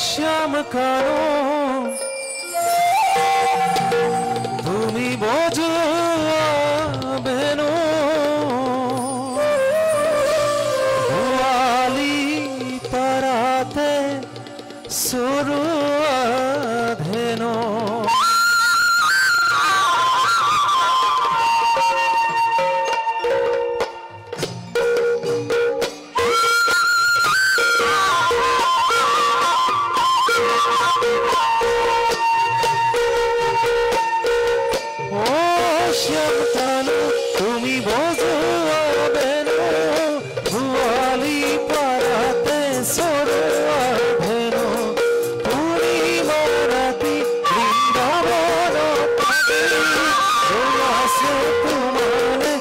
শ্যাম কানো তুমি বোঝো বেনো গোয়ালি পারাতে সরু ধেনো শ্যাম কানো তুমি বোঝো বেনো গোয়ালি পারাতে সরু ধেনো পূর্ণিমা রাতি বৃন্দাবন রোয়াসে তোমারে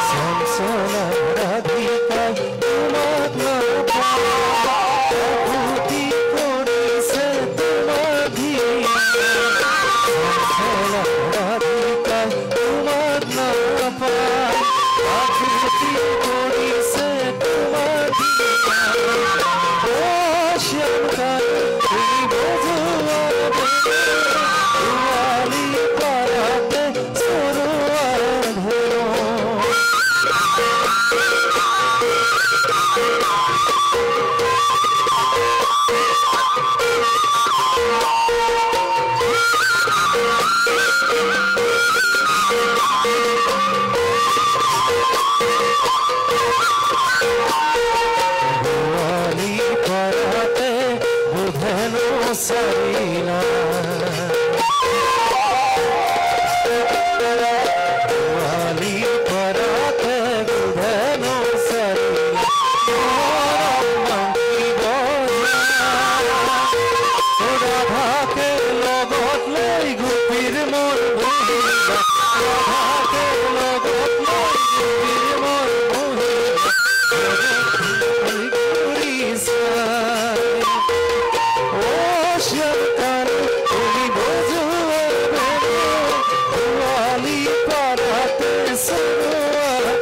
শ্যামসোনা রাধিকায় তোমার ভূতি করিছে তোমার ধিয়া রাধিকায় তোমার ভূতি করিছে তোমার ধিয়া ও শ্যাম কানো তুমি বোঝো গোয়ালি পারাতে সরু ধেনো গোয়ালি পারাতে বুধেনো সরিলা গোয়ালি পারাতে বুধেনো সরিলা রাধাকে লগত লৈ গোপীৰ মন বহিলা ৰাধাকে লগত লৈ গোপীৰ মন বহিলা ও শ্যাম কানো তুমি বোঝো বেনো গোয়ালি পারাতে সরু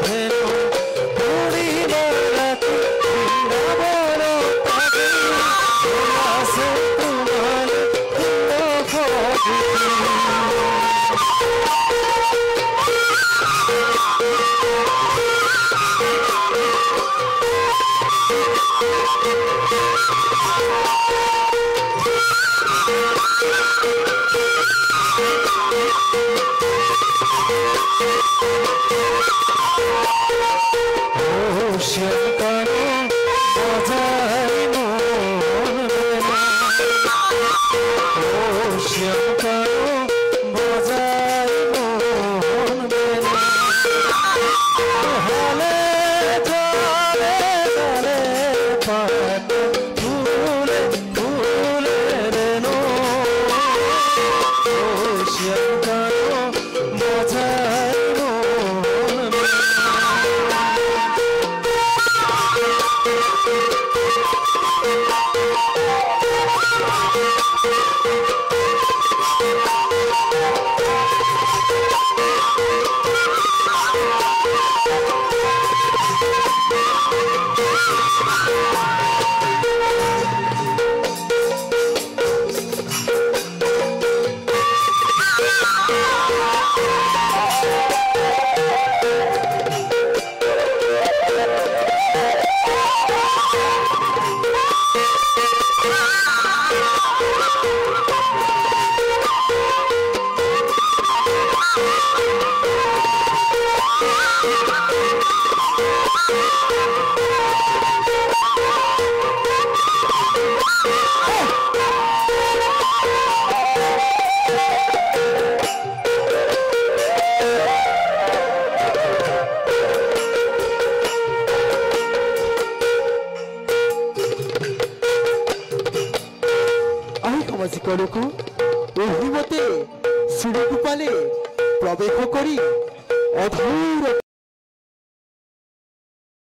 ধেনো পূর্ণিমা রাতি বৃন্দাবন রোয়াসে তোমার শ্যাম কানো বাজাই মন বেনো শ্যাম কানো বাজাই মন বেনো হালে জলে জলে পাত ফুলে ফুলে রেনো শ্যাম কানো বাজাই মন বেনো কলকু অভিমতে শ্রীগোপালে প্রবেশ করি অধূর